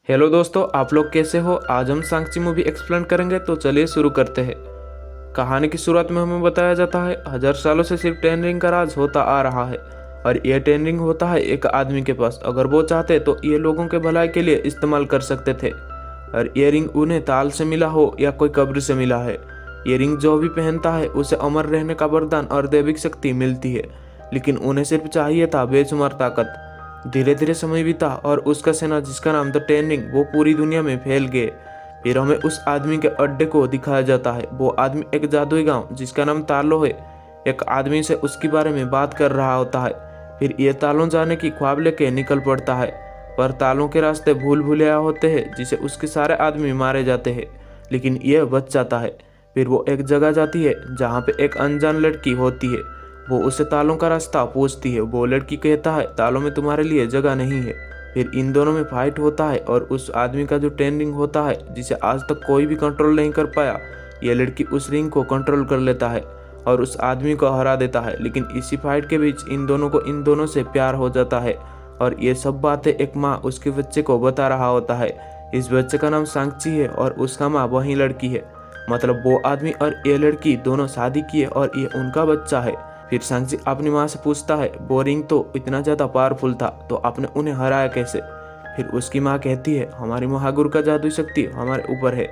Hello दोस्तों, आप लोग कैसे हो। आज हम सांची मूवी एक्सप्लेन करेंगे, तो चलिए शुरू करते हैं। कहानी की शुरुआत में हमें बताया जाता है 1000 सालों से सिर्फ टेन रिंग का राज होता आ रहा है और ये टेन रिंग होता है एक आदमी के पास। अगर वो चाहते तो ये लोगों के भलाई के लिए इस्तेमाल कर सकते थे। और ये रिंग उन्हें ताल से मिला हो या कोई कब्र से मिला है, ये रिंग जो भी पहनता है उसे अमर रहने का वरदान और दैविक शक्ति मिलती है। लेकिन उन्हें सिर्फ चाहिए था बेशुमार ताकत। धीरे धीरे समय बीता और उसका सेना जिसका नाम था टेन रिंग वो पूरी दुनिया में फैल गए। फिर हमें उस आदमी के अड्डे को दिखाया जाता है। वो आदमी एक जादुई गांव जिसका नाम तालो है, एक आदमी से उसके बारे में बात कर रहा होता है। फिर ये तालों जाने की ख्वाब लेके निकल पड़ता है, पर तालों के रास्ते भूल भुलैया होते हैं जिसे उसके सारे आदमी मारे जाते हैं, लेकिन यह बच जाता है। फिर वो एक जगह जाती है जहाँ पे एक अनजान लड़की होती है। वो उसे तालों का रास्ता पूछती है। वो लड़की कहता है तालों में तुम्हारे लिए जगह नहीं है। फिर इन दोनों में फाइट होता है और उस आदमी का जो टेन रिंग होता है जिसे आज तक कोई भी कंट्रोल नहीं कर पाया, यह लड़की उस रिंग को कंट्रोल कर लेता है और उस आदमी को हरा देता है। लेकिन इसी फाइट के बीच इन दोनों से प्यार हो जाता है और ये सब बातें एक माँ उसके बच्चे को बता रहा होता है। इस बच्चे का नाम सांची है और उसका माँ वही लड़की है। मतलब वो आदमी और ये लड़की दोनों शादी किए और ये उनका बच्चा है। फिर सांची अपनी माँ से पूछता है वो रिंग तो इतना ज़्यादा पावरफुल था, तो आपने उन्हें हराया कैसे। फिर उसकी माँ कहती है हमारी महागुरु का जादुई शक्ति हमारे ऊपर है।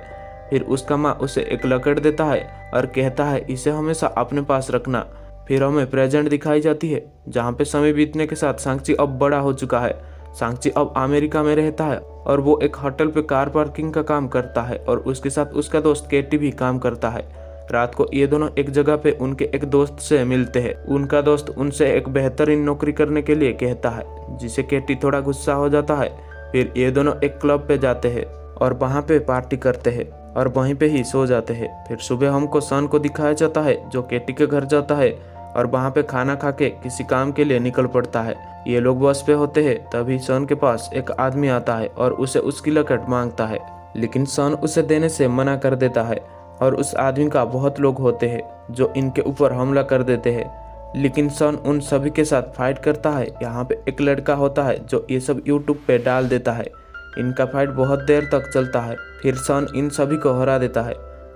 फिर उसका माँ उसे एक लकड़ देता है और कहता है इसे हमेशा अपने पास रखना। फिर हमें प्रेजेंट दिखाई जाती है जहाँ पे समय बीतने के साथ सांची अब बड़ा हो चुका है। सांची अब अमेरिका में रहता है और वो एक होटल पे कार पार्किंग का काम करता है और उसके साथ उसका दोस्त केटी भी काम करता है। रात को ये दोनों एक जगह पे उनके एक दोस्त से मिलते हैं। उनका दोस्त उनसे एक बेहतरीन नौकरी करने के लिए कहता है, जिसे केटी थोड़ा गुस्सा हो जाता है। फिर ये दोनों एक क्लब पे जाते हैं और वहाँ पे पार्टी करते हैं और वहीं पे ही सो जाते हैं। फिर सुबह हमको सन को दिखाया जाता है जो केटी के घर जाता है और वहाँ पे खाना खा के किसी काम के लिए निकल पड़ता है। ये लोग बस पे होते हैं, तभी सन के पास एक आदमी आता है और उसे उसकी लकड़ मांगता है, लेकिन सन उसे देने से मना कर देता है। और उस आदमी का बहुत लोग होते हैं जो इनके ऊपर हमला कर देते हैं, लेकिन सन उन सभी के साथ फाइट करता है। यहाँ पे एक लड़का होता है जो ये सब यूट्यूब पे डाल देता है। इनका फाइट बहुत देर तक चलता है। फिर सन इन सभी को हरा देता है,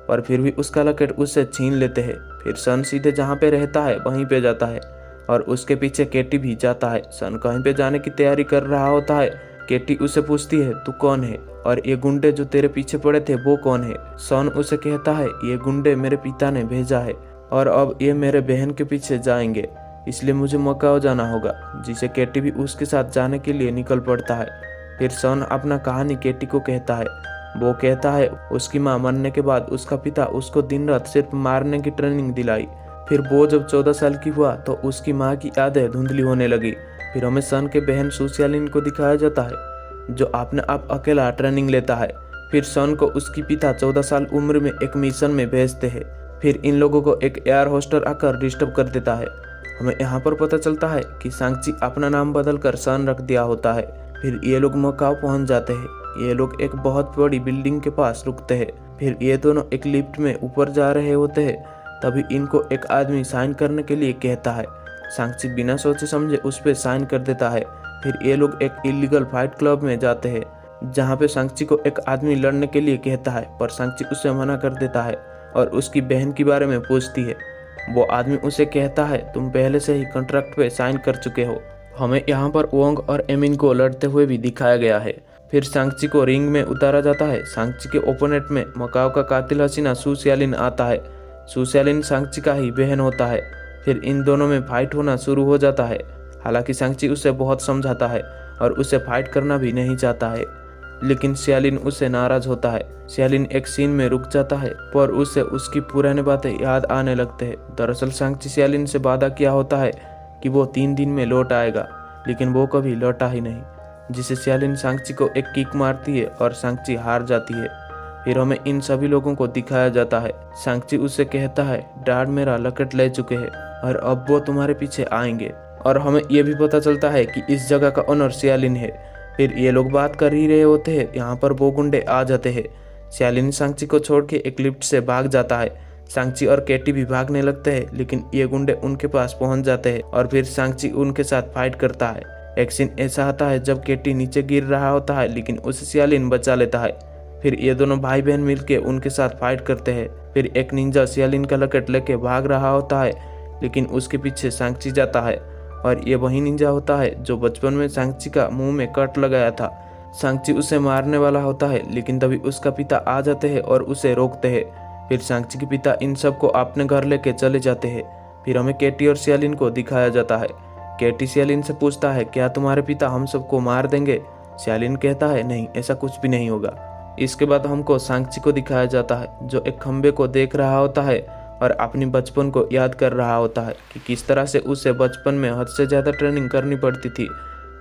पर फिर भी उसका लकड़ उससे छीन लेते हैं। फिर सन सीधे जहाँ पे रहता है वहीं पे जाता है और उसके पीछे केटी भी जाता है। सन कहीं पे जाने की तैयारी कर रहा होता है। केटी उसे पूछती है तू कौन है और ये गुंडे जो तेरे पीछे पड़े थे वो कौन है। सन उसे कहता है ये गुंडे मेरे पिता ने भेजा है और अब ये मेरे बहन के पीछे जाएंगे, इसलिए मुझे मकाओ जाना होगा। जिसे केटी भी उसके साथ जाने के लिए निकल पड़ता है। फिर सन अपना कहानी केटी को कहता है। वो कहता है उसकी माँ मरने के बाद उसका पिता उसको दिन रात सिर्फ मारने की ट्रेनिंग दिलाई। फिर वो जब 14 साल की हुआ तो उसकी माँ की यादें धुंधली होने लगी। फिर हमें सन के बहन सुसियालिन को दिखाया जाता है जो अपने आप अकेला ट्रेनिंग लेता है। फिर सन को उसकी पिता 14 साल उम्र में एक मिशन में भेजते हैं। फिर इन लोगों को एक एयर होस्टर आकर डिस्टर्ब कर देता है। हमें यहाँ पर पता चलता है कि सांची अपना नाम बदलकर सन रख दिया होता है। फिर ये लोग मकाओ पहुँच जाते हैं। ये लोग एक बहुत बड़ी बिल्डिंग के पास रुकते हैं। फिर ये दोनों एक लिफ्ट में ऊपर जा रहे होते हैं, तभी इनको एक आदमी साइन करने के लिए कहता है। सांची बिना सोचे समझे उस पर साइन कर देता है। फिर ये लोग एक इलीगल फाइट क्लब में जाते हैं जहाँ पे सांची को एक आदमी लड़ने के लिए कहता है, पर सांची उसे मना कर देता है और उसकी बहन के बारे में पूछती है। वो आदमी उसे कहता है तुम पहले से ही कॉन्ट्रैक्ट पे साइन कर चुके हो। हमें यहाँ पर वोंग और एमिन को लड़ते हुए भी दिखाया गया है। फिर सांची को रिंग में उतारा जाता है। सांची के ओपोनेंट में मकाओ का कातिल हसीना सुसियालिन आता है। सुसियालिन सांची का ही बहन होता है। फिर इन दोनों में फाइट होना शुरू हो जाता है। हालांकि सांची उसे बहुत समझाता है और उसे फाइट करना भी नहीं चाहता है, लेकिन सियालिन उससे नाराज होता है। सियालिन एक सीन में रुक जाता है, पर उसे उसकी पुरानी बातें याद आने लगते हैं। दरअसल सांची सियालिन से वादा किया होता है कि वो 3 दिन में लौट आएगा, लेकिन वो कभी लौटा ही नहीं, जिसे सियालिन सांची को एक किक मारती है और सांची हार जाती है। फिर हमें इन सभी लोगों को दिखाया जाता है। सांची उससे कहता है डैड मेरा लकड़ ले चुके हैं और अब वो तुम्हारे पीछे आएंगे। और हमें ये भी पता चलता है कि इस जगह का ओनर सियालिन है। फिर ये लोग बात कर ही रहे होते हैं, यहाँ पर वो गुंडे आ जाते हैं। सियालिन सांची को छोड़ के एक लिफ्ट से भाग जाता है। सांची और केटी भी भागने लगते हैं, लेकिन ये गुंडे उनके पास पहुंच जाते हैं और फिर सांची उनके साथ फाइट करता है। एक सीन ऐसा आता है जब केटी नीचे गिर रहा होता है लेकिन उसे सियालिन बचा लेता है। फिर ये दोनों भाई बहन मिलके उनके साथ फाइट करते हैं। फिर एक निंजा सियालिन का लकेट लेके भाग रहा होता है लेकिन उसके पीछे सांची जाता है और ये वही निंजा होता है जो बचपन में सांची का मुंह में कट लगाया था। सांची उसे मारने वाला होता है लेकिन तभी उसका पिता आ जाते हैं और उसे रोकते हैं। फिर सांची के पिता इन सबको अपने घर लेके चले जाते हैं। फिर हमें केटी और सियालिन को दिखाया जाता है। केटी सियालिन से पूछता है क्या तुम्हारे पिता हम सबको मार देंगे? सियालिन कहता है नहीं, ऐसा कुछ भी नहीं होगा। इसके बाद हमको सांची को दिखाया जाता है जो एक खंबे को देख रहा होता है और अपनी बचपन को याद कर रहा होता है कि किस तरह से उसे बचपन में हद से ज़्यादा ट्रेनिंग करनी पड़ती थी।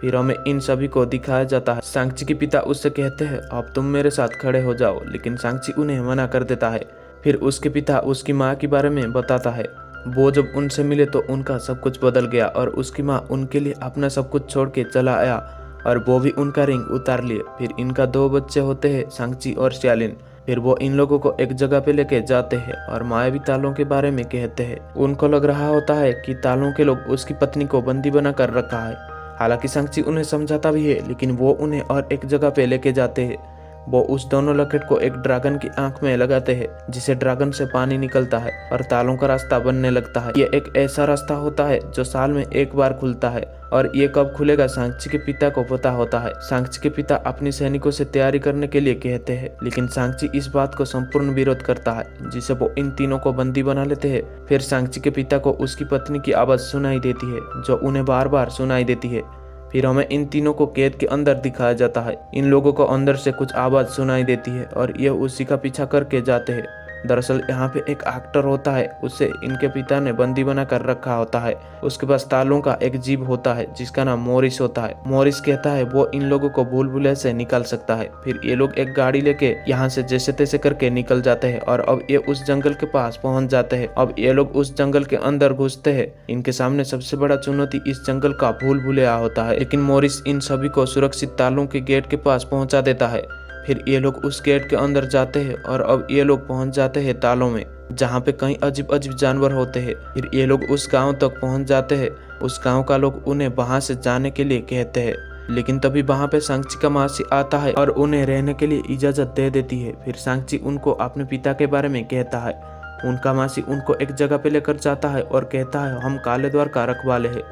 फिर हमें इन सभी को दिखाया जाता है। सांची के पिता उससे कहते हैं अब तुम मेरे साथ खड़े हो जाओ, लेकिन सांची उन्हें मना कर देता है। फिर उसके पिता उसकी माँ के बारे में बताता है। वो जब उनसे मिले तो उनका सब कुछ बदल गया और उसकी माँ उनके लिए अपना सब कुछ छोड़ के चला आया और वो भी उनका रिंग उतार लिए। फिर इनका 2 बच्चे होते हैं, सांची और सियालिन। फिर वो इन लोगों को एक जगह पे लेके जाते हैं और मायावी तालों के बारे में कहते हैं। उनको लग रहा होता है कि तालों के लोग उसकी पत्नी को बंदी बना कर रखा है। हालांकि सांची उन्हें समझाता भी है लेकिन वो उन्हें और एक जगह पे लेके जाते हैं। वो उस दोनों लकेट को एक ड्रैगन की आंख में लगाते हैं जिसे ड्रैगन से पानी निकलता है और तालों का रास्ता बनने लगता है। ये एक ऐसा रास्ता होता है जो साल में एक बार खुलता है और ये कब खुलेगा सांची के पिता को पता होता है। सांची के पिता अपनी सैनिकों से तैयारी करने के लिए कहते हैं लेकिन सांची इस बात को संपूर्ण विरोध करता है जिसे वो इन तीनों को बंदी बना लेते हैं। फिर सांची के पिता को उसकी पत्नी की आवाज सुनाई देती है जो उन्हें बार बार सुनाई देती है। फिर हमें इन तीनों को कैद के अंदर दिखाया जाता है। इन लोगों को अंदर से कुछ आवाज सुनाई देती है और ये उसी का पीछा करके जाते हैं। दरअसल यहाँ पे एक एक्टर होता है, उसे इनके पिता ने बंदी बना कर रखा होता है। उसके पास तालों का एक जीभ होता है जिसका नाम मोरिस होता है। मोरिस कहता है वो इन लोगों को भूल भुलैया से निकाल सकता है। फिर ये लोग एक गाड़ी लेके यहाँ से जैसे तैसे करके निकल जाते हैं और अब ये उस जंगल के पास पहुंच जाते हैं। अब ये लोग उस जंगल के अंदर घुसते हैं। इनके सामने सबसे बड़ा चुनौती इस जंगल का भूल भुलैया होता है, लेकिन मोरिस इन सभी को सुरक्षित तालों के गेट के पास पहुंचा देता है। फिर ये लोग उस गेट के अंदर जाते हैं और अब ये लोग पहुंच जाते हैं तालों में जहाँ पे कई अजीब अजीब जानवर होते हैं। फिर ये लोग उस गांव तक पहुंच जाते हैं। उस गांव का लोग उन्हें वहां से जाने के लिए कहते हैं लेकिन तभी वहां पे सांची का मासी आता है और उन्हें रहने के लिए इजाजत दे देती है। फिर सांची उनको अपने पिता के बारे में कहता है। उनका मासी उनको एक जगह पे लेकर जाता है और कहता है हम काले द्वार का रखवाले हैं।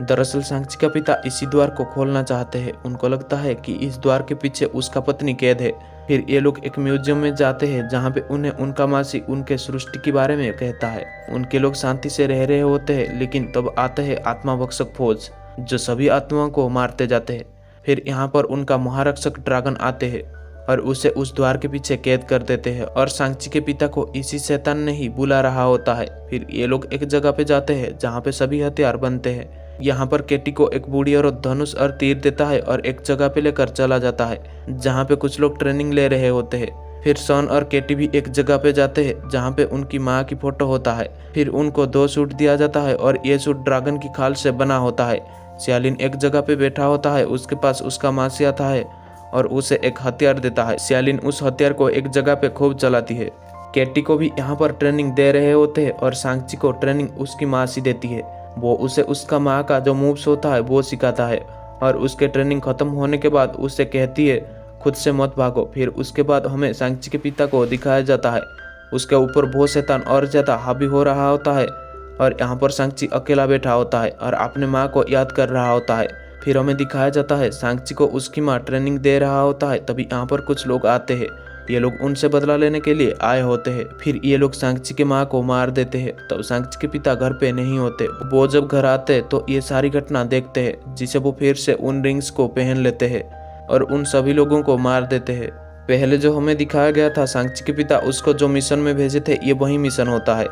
दरअसल सांची का पिता इसी द्वार को खोलना चाहते हैं। उनको लगता है कि इस द्वार के पीछे उसका पत्नी कैद है। फिर ये लोग एक म्यूजियम में जाते हैं जहाँ पे उन्हें उनका मासी उनके सृष्टि के बारे में कहता है। उनके लोग शांति से रह रहे होते हैं लेकिन तब आते हैं आत्मा भक्षक फौज जो सभी आत्माओं को मारते जाते हैं। फिर यहाँ पर उनका महारक्षक ड्रैगन आते हैं और उसे उस द्वार के पीछे कैद कर देते हैं और सांची के पिता को इसी शैतान ने ही बुला रहा होता है। फिर ये लोग एक जगह पे जाते हैं जहाँ पे सभी हथियार बनते हैं। यहाँ पर केटी को एक बूढ़ी औरत धनुष और तीर देता है और एक जगह पे लेकर चला जाता है जहाँ पे कुछ लोग ट्रेनिंग ले रहे होते हैं। फिर सॉन और केटी भी एक जगह पे जाते हैं जहाँ पे उनकी माँ की फोटो होता है। फिर उनको 2 सूट दिया जाता है और ये सूट ड्रैगन की खाल से बना होता है। सियालिन एक जगह पे बैठा होता है, उसके पास उसका मासी आता है और उसे एक हथियार देता है। सियालिन उस हथियार को एक जगह पे खूब चलाती है। केटी को भी यहाँ पर ट्रेनिंग दे रहे होते हैं और सांची को ट्रेनिंग उसकी मासी देती है। वो उसे उसका माँ का जो मूव्स होता है वो सिखाता है और उसके ट्रेनिंग खत्म होने के बाद उसे कहती है खुद से मत भागो। फिर उसके बाद हमें सांची के पिता को दिखाया जाता है। उसके ऊपर बहुत शैतान और ज़्यादा हावी हो रहा होता है और यहाँ पर सांची अकेला बैठा होता है और अपने माँ को याद कर रहा होता है। फिर हमें दिखाया जाता है सांची को उसकी माँ ट्रेनिंग दे रहा होता है। तभी यहाँ पर कुछ लोग आते हैं। ये लोग उनसे बदला लेने के लिए आए होते हैं। फिर ये लोग सांची के माँ को मार देते हैं। तब सांची के पिता घर पे नहीं होते। वो जब घर आते तो ये सारी घटना देखते हैं जिसे वो फिर से उन रिंग्स को पहन लेते हैं और उन सभी लोगों को मार देते हैं। पहले जो हमें दिखाया गया था सांची के पिता उसको जो मिशन में भेजे थे ये वही मिशन होता है।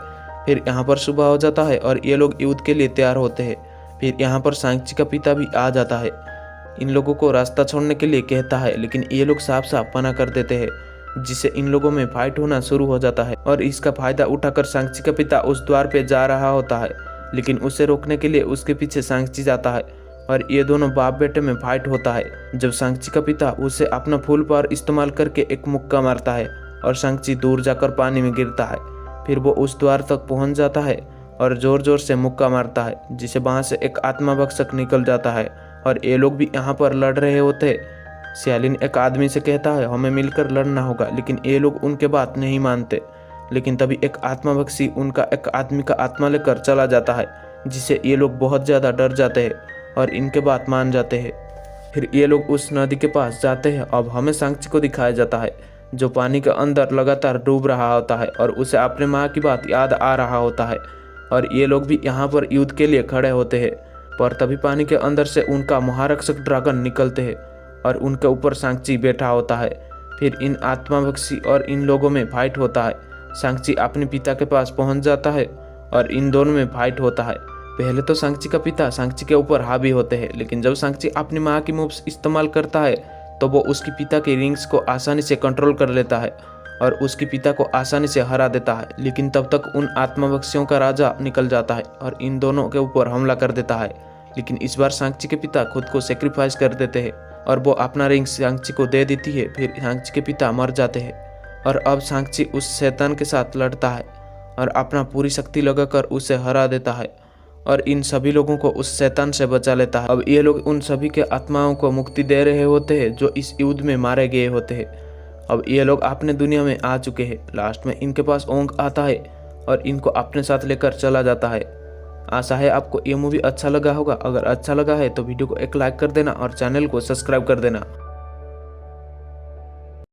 फिर यहाँ पर सुबह हो जाता है और ये लोग युद्ध के लिए तैयार होते हैं। फिर यहाँ पर सांची का पिता भी आ जाता है। इन लोगों को रास्ता छोड़ने के लिए कहता है लेकिन ये लोग साफ साफ मना कर देते हैं जिससे इन लोगों में फाइट होना शुरू हो जाता है और इसका फायदा उठाकर सांची का पिता उस द्वार पे जा रहा होता है लेकिन उसे रोकने के लिए उसके पीछे सांची जाता है और ये दोनों बाप बेटे में फाइट होता है। जब सांची का पिता उसे अपना फुल पावर इस्तेमाल करके एक मुक्का मारता है और सांची दूर जाकर पानी में गिरता है। फिर वो उस द्वार तक पहुंच जाता है और जोर जोर से मुक्का मारता है जिसे वहां से एक आत्मा भक्षक निकल जाता है और ये लोग भी यहाँ पर लड़ रहे होते हैं। शालिन एक आदमी से कहता है हमें मिलकर लड़ना होगा, लेकिन ये लोग उनके बात नहीं मानते। लेकिन तभी एक आत्माभक्षी उनका एक आदमी का आत्मा लेकर चला जाता है, जिससे ये लोग बहुत ज़्यादा डर जाते हैं और इनके बात मान जाते हैं। फिर ये लोग उस नदी के पास जाते हैं। अब हमें सांची को दिखाया जाता है, जो पानी के अंदर लगातार डूब रहा होता है और उसे अपने माँ की बात याद आ रहा होता है। और ये लोग भी यहाँ पर युद्ध के लिए खड़े होते हैं, पर तभी पानी के अंदर से उनका महारक्षक ड्रैगन निकलते हैं और उनके ऊपर सांची बैठा होता है। फिर इन आत्माभक्षी और इन लोगों में फाइट होता है। सांची अपने पिता के पास पहुंच जाता है और इन दोनों में फाइट होता है। पहले तो सांची का पिता सांची के ऊपर हावी होते हैं, लेकिन जब सांची अपनी माँ की मूव्स इस्तेमाल करता है तो वो उसके पिता के रिंग्स को आसानी से कंट्रोल कर लेता है और उसके पिता को आसानी से हरा देता है। लेकिन तब तक उन आत्माभक्षियों का राजा निकल जाता है और इन दोनों के ऊपर हमला कर देता है। लेकिन इस बार सांची के पिता खुद को सेक्रीफाइस कर देते हैं और वो अपना रिंग सांची को दे देती है। फिर सांची के पिता मर जाते हैं और अब सांची उस शैतान के साथ लड़ता है और अपना पूरी शक्ति लगाकर उसे हरा देता है और इन सभी लोगों को उस शैतान से बचा लेता है। अब ये लोग उन सभी के आत्माओं को मुक्ति दे रहे होते हैं जो इस युद्ध में मारे गए होते हैं। अब ये लोग अपने दुनिया में आ चुके हैं। लास्ट में इनके पास ओंग आता है और इनको अपने साथ लेकर चला जाता है। आशा है आपको ये मूवी अच्छा लगा होगा। अगर अच्छा लगा है तो वीडियो को एक लाइक कर देना और चैनल को सब्सक्राइब कर देना।